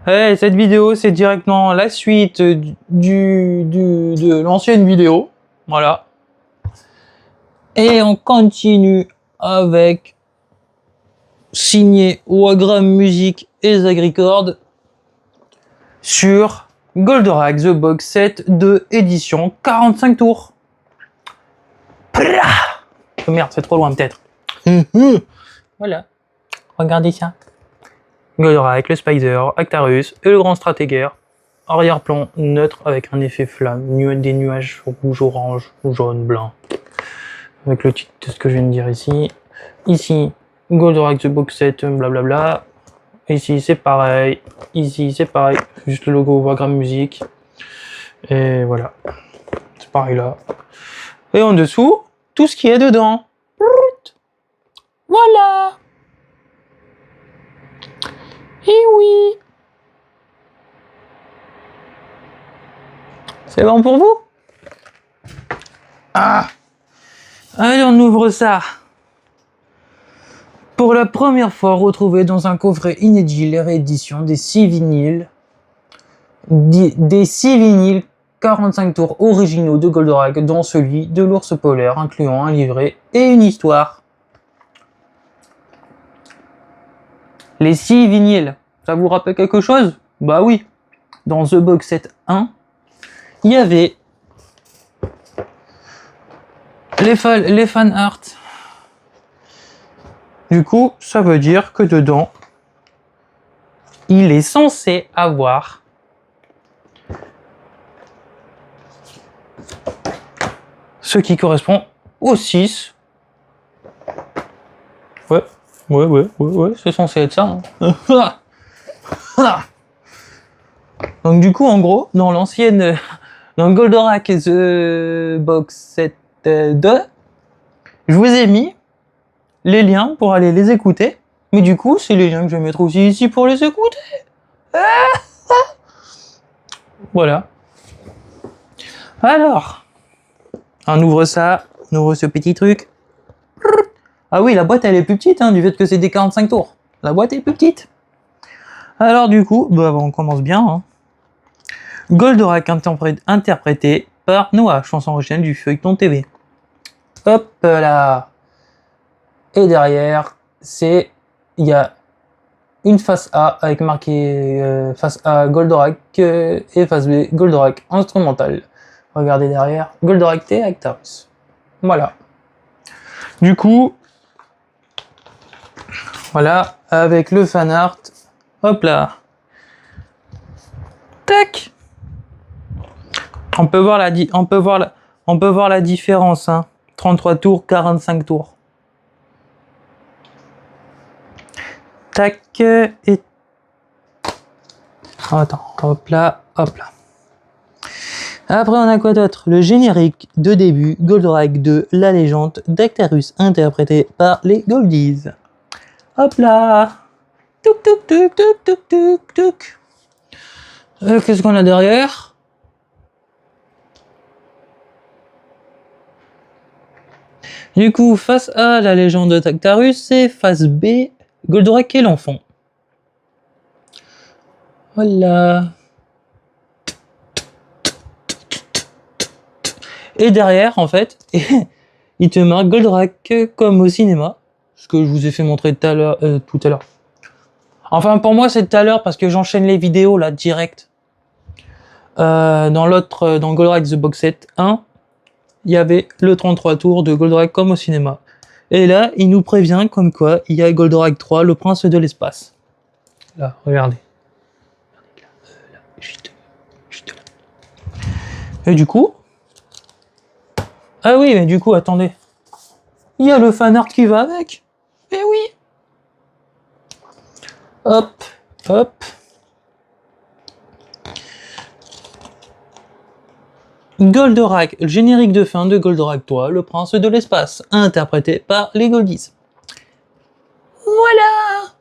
Cette vidéo, c'est directement la suite de l'ancienne vidéo. Voilà. Et on continue avec signé Wagram Music et Zagricord sur Goldorak The Box Set de édition 45 tours. Oh merde, c'est trop loin peut-être. Voilà. Regardez ça. Goldorak, le Spider, Actarus et le Grand Stratégaire. Arrière-plan neutre avec un effet flamme, des nuages rouge, orange, jaune, blanc. Avec le titre de ce que je viens de dire ici. Ici, Goldorak The Box Set, blablabla. Ici, c'est pareil. Ici, c'est pareil. Juste le logo Wagram Music. Et voilà. C'est pareil là. Et en dessous, tout ce qui est dedans. Voilà. Et oui. C'est bon pour vous? Ah. Allez, on ouvre ça. Pour la première fois, retrouvé dans un coffret inédit les rééditions des 6 vinyles. Des 6 vinyles 45 tours originaux de Goldorak, dont celui de l'ours polaire, incluant un livret et une histoire. Les 6 vinyles, ça vous rappelle quelque chose? Bah oui. Dans The Box Set 1, il y avait les fan art. Du coup, ça veut dire que dedans, il est censé avoir ce qui correspond au 6. Ouais, c'est censé être ça. Hein. Donc du coup, en gros, dans l'ancienne, dans Goldorak The Box Set 2, je vous ai mis les liens pour aller les écouter. Mais du coup, c'est les liens que je vais mettre aussi ici pour les écouter. Voilà. Alors, on ouvre ça, on ouvre ce petit truc. Ah oui, la boîte elle est plus petite, hein, du fait que c'est des 45 tours. La boîte est plus petite. Alors du coup, bah, on commence bien. Hein. Goldorak interprété par Noah, chanson originale du Feuilleton TV. Hop là. Et derrière, il y a une face A avec marqué face A Goldorak et face B Goldorak instrumental. Regardez derrière, Goldorak T Actarus. Voilà. Du coup, voilà, avec le fan art, hop là. Tac. On peut voir la différence, hein. 33 tours, 45 tours. Tac et... Attends, hop là, hop là. Après, on a quoi d'autre? Le générique de début, Goldorak 2, la légende d'Actarus, interprété par les Goldies. Hop là. Touk touk touk touk touk touk touk. Qu'est-ce qu'on a derrière? Du coup, face A, la légende d'Actarus, et face B, Goldorak et l'enfant. Voilà. Et derrière, en fait, il te marque Goldorak comme au cinéma. Ce que je vous ai fait montrer tout à l'heure. Enfin, pour moi, c'est tout à l'heure parce que j'enchaîne les vidéos là, direct. Dans Goldorak The Box Set 1, il y avait le 33 tours de Goldorak comme au cinéma. Et là, il nous prévient comme quoi il y a Goldorak 3, le prince de l'espace. Là, regardez. Là, juste là. Et du coup... Ah oui, mais du coup, attendez. Il y a le fan art qui va avec. Eh oui. Hop, hop. Goldorak, le générique de fin de Goldorak 3, le prince de l'espace, interprété par les Goldies. Voilà.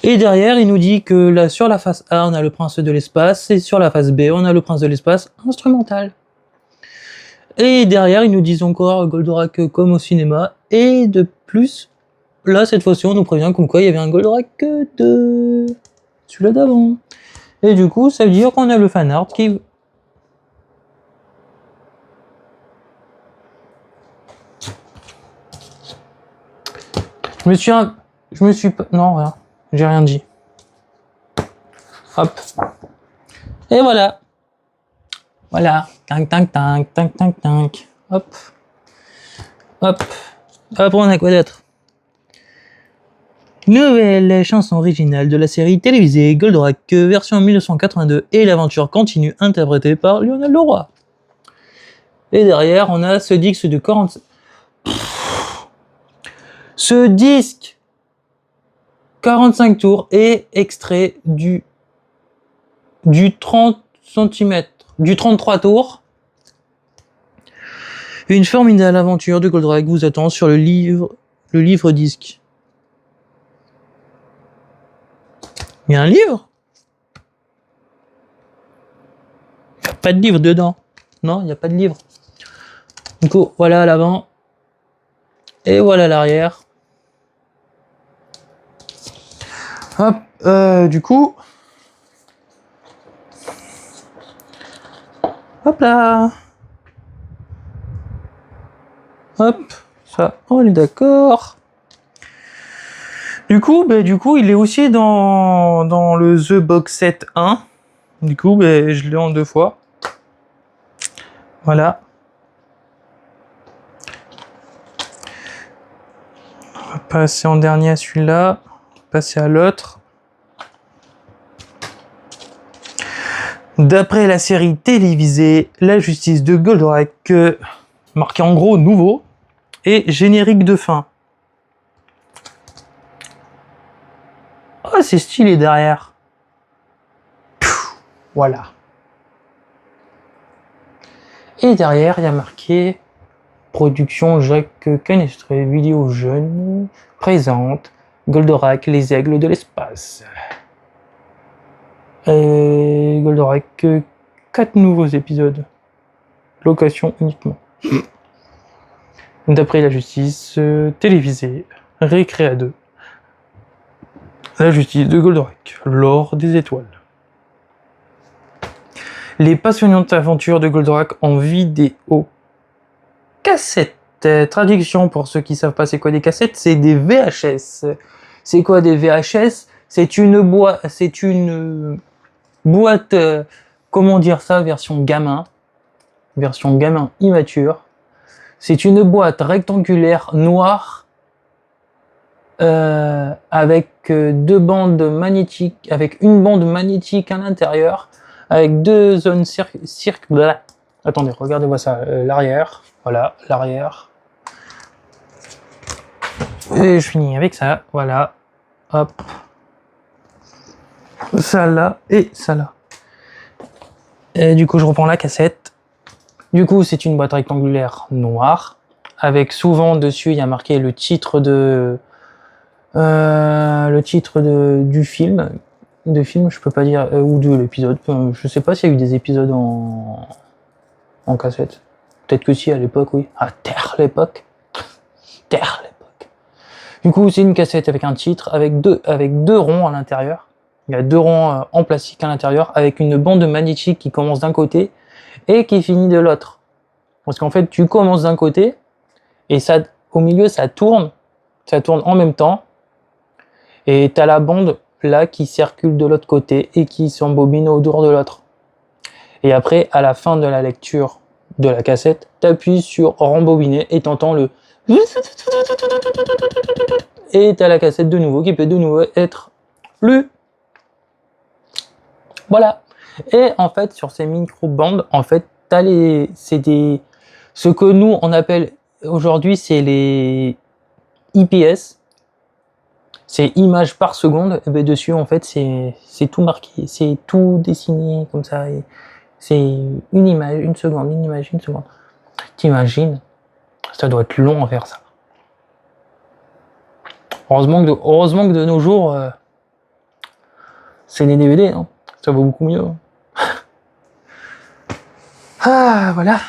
Et derrière, il nous dit que là, sur la face A, on a le prince de l'espace, et sur la face B, on a le prince de l'espace instrumental. Et derrière, ils nous disent encore Goldorak comme au cinéma, et de plus, là, cette fois-ci, on nous prévient comme quoi il y avait un Goldorak 2. Celui-là d'avant. Et du coup, ça veut dire qu'on a le fanart qui... Je me suis pas... Non, rien. J'ai rien dit. Hop. Et voilà. Voilà. Tank, tank, tank, tank, tank, tank. Hop. Hop. Hop, on a quoi d'autre? Nouvelle chanson originale de la série télévisée Goldorak, version 1982, et l'aventure continue, interprétée par Lionel Leroy. Et derrière, on a ce disque de 40... Ce disque 45 tours est extrait du 30 cm, du 33 tours. Une formidable aventure de Goldorak vous attend sur le livre disque. Il y a un livre? Il n'y a pas de livre dedans. Non, il n'y a pas de livre. Du coup, voilà à l'avant. Et voilà à l'arrière. Hop, du coup... Hop là. Hop, ça, on est d'accord. Du coup, il est aussi dans le The Box Set 1. Du coup, je l'ai en 2 fois. Voilà. On va passer en dernier à celui-là. Passer à l'autre. D'après la série télévisée La Justice de Goldorak, marqué en gros nouveau, et générique de fin. Oh, c'est stylé derrière. Voilà. Et derrière, il y a marqué production Jacques Canestré, vidéo jeune, présente Goldorak, les aigles de l'espace. Et Goldorak, 4 nouveaux épisodes. Location uniquement. D'après la justice télévisée, Récréa 2. La justice de Goldorak, l'or des étoiles. Les passionnantes aventures de Goldorak en vidéo cassette. Traduction pour ceux qui savent pas c'est quoi des cassettes, c'est des VHS. C'est quoi des VHS? C'est une boîte, comment dire ça, version gamin immature. C'est une boîte rectangulaire noire avec deux bandes magnétiques, avec une bande magnétique à l'intérieur, avec deux zones circulaires. Attendez, regardez-moi ça, l'arrière, voilà, l'arrière. Et je finis avec ça, voilà, hop. Ça là et ça là. Et du coup, je reprends la cassette. Du coup, c'est une boîte rectangulaire noire, avec souvent dessus, il y a marqué le titre du film. De film, je peux pas dire, ou de l'épisode. Je sais pas s'il y a eu des épisodes en cassette. Peut-être que si, à l'époque, oui. À terre, l'époque. Terre, l'époque. Du coup, c'est une cassette avec un titre, avec deux ronds à l'intérieur. Il y a deux ronds en plastique à l'intérieur, avec une bande magnétique qui commence d'un côté et qui finit de l'autre. Parce qu'en fait, tu commences d'un côté, et ça, au milieu, ça tourne en même temps, et tu as la bande là qui circule de l'autre côté et qui s'embobine autour de l'autre. Et après, à la fin de la lecture de la cassette, tu appuies sur rembobiner et t'entends le... Et tu as la cassette de nouveau qui peut de nouveau être lue. Voilà. Et en fait, sur ces micro-bandes, en fait, ce que nous, on appelle aujourd'hui, c'est les IPS. C'est images par seconde. Et bien dessus, en fait, c'est tout marqué. C'est tout dessiné comme ça. C'est une image, une seconde, une image, une seconde. T'imagines? Ça doit être long à faire ça. Heureusement que de nos jours, c'est des DVD, hein. Ça vaut beaucoup mieux. Ah, voilà.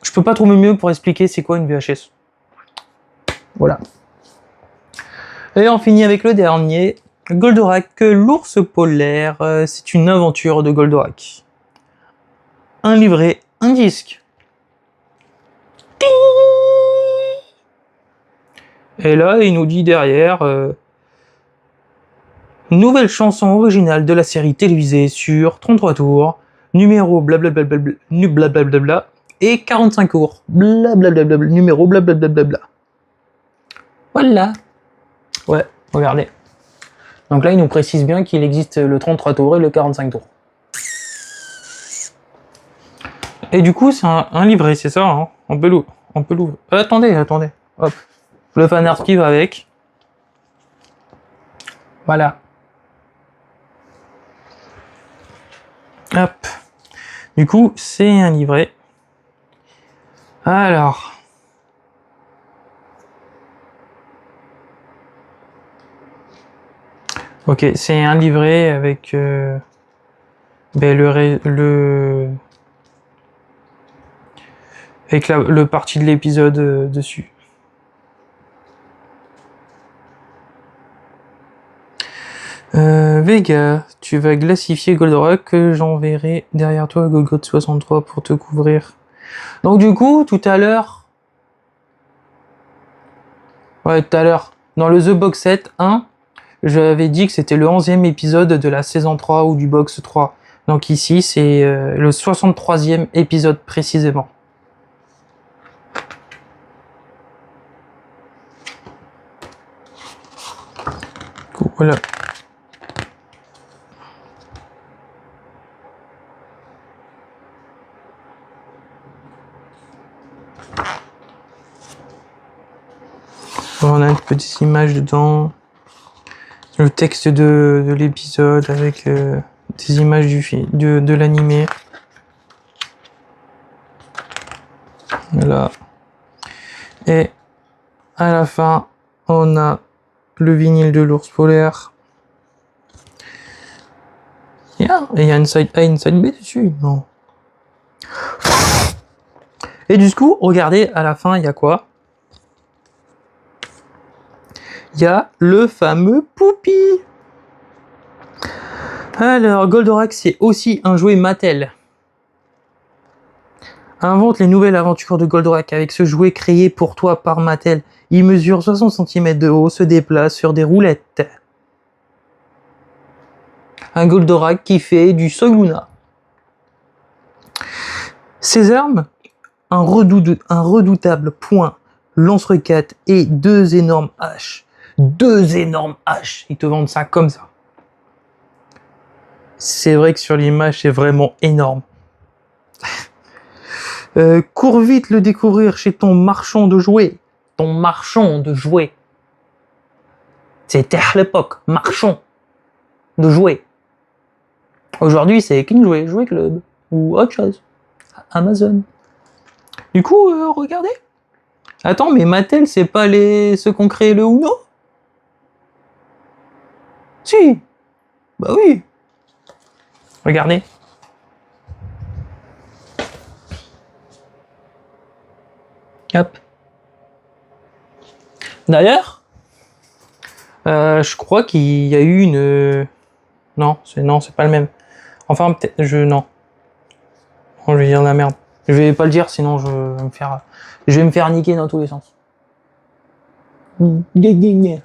Je peux pas trouver mieux pour expliquer c'est quoi une VHS. Voilà. Et on finit avec le dernier, Goldorak, l'ours polaire. C'est une aventure de Goldorak. Un livret, un disque. Et là, il nous dit derrière, nouvelle chanson originale de la série télévisée sur 33 tours, numéro blablabla, blablabla, et 45 tours, blablabla, numéro blablabla. Voilà. Ouais, regardez. Donc là, il nous précise bien qu'il existe le 33 tours et le 45 tours. Et du coup, c'est un livret, c'est ça, hein. On peut l'ouvrir. Attendez. Hop. Le fan art qui va avec. Voilà. Hop. Du coup, c'est un livret. Alors. Ok, c'est un livret avec avec le parti de l'épisode dessus. Vega, tu vas glacifier Goldorak, que j'enverrai derrière toi Golgot 63 pour te couvrir. Donc du coup, tout à l'heure, dans le The Box Set 1, j'avais dit que c'était le 11e épisode de la saison 3 ou du Box 3. Donc ici, c'est le 63e épisode précisément. Voilà. On a une petite image dedans. Le texte de l'épisode avec des images de l'animé. Voilà. Et à la fin, on a le vinyle de l'ours polaire. Et il y a une side A et une side B dessus. Non. Et du coup, regardez, à la fin, il y a quoi? Il y a le fameux Poupy. Alors, Goldorak, c'est aussi un jouet Mattel. Invente les nouvelles aventures de Goldorak avec ce jouet créé pour toi par Mattel. Il mesure 60 cm de haut, se déplace sur des roulettes. Un Goldorak qui fait du Sogluna. Ses armes, un redoutable poing, lance-roquette et deux énormes haches. Deux énormes haches. Ils te vendent ça comme ça. C'est vrai que sur l'image, c'est vraiment énorme. Cours vite le découvrir chez ton marchand de jouets. Ton marchand de jouets. C'était à l'époque, marchand de jouets. Aujourd'hui, c'est King Jouet, Jouet Club ou autre chose. Amazon. Du coup, regardez. Attends, mais Mattel, c'est pas ceux qui ont créé le Uno? Si. Bah oui. Regardez. Hop. D'ailleurs, je crois qu'il y a eu une... Non, c'est pas le même. Enfin, peut-être... Non. Je vais dire de la merde. Je vais pas le dire, sinon je vais me faire niquer dans tous les sens. Du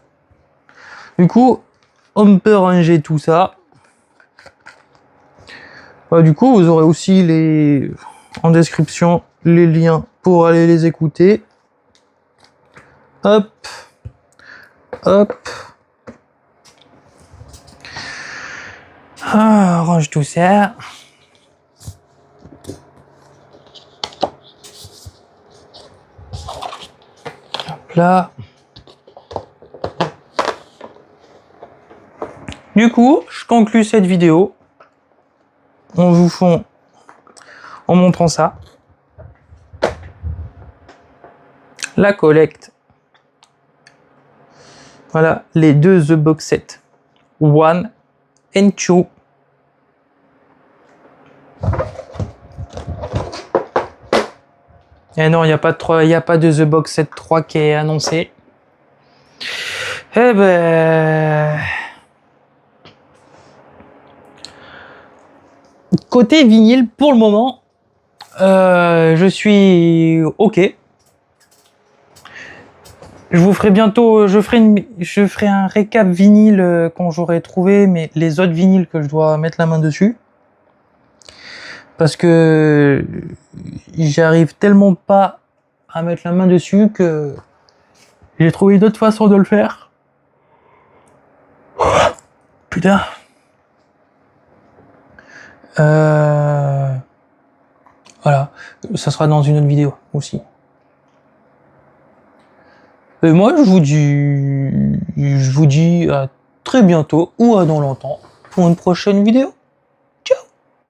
coup, on peut ranger tout ça. Du coup, vous aurez aussi en description les liens pour aller les écouter. Hop. Hop. Range tout ça. Hop là. Du coup, je conclue cette vidéo en montrant ça. La collecte. Voilà, les deux The Box Set. 1 and 2. Et non, il n'y a pas de The Box Set 3 qui est annoncé. Eh ben... Côté vinyle, pour le moment, je suis OK. Je vous ferai bientôt, je ferai un récap vinyle quand j'aurai trouvé les autres vinyles que je dois mettre la main dessus. Parce que j'arrive tellement pas à mettre la main dessus que j'ai trouvé d'autres façons de le faire. Putain. Voilà, ça sera dans une autre vidéo aussi. Et moi, je vous dis à très bientôt ou à dans longtemps pour une prochaine vidéo.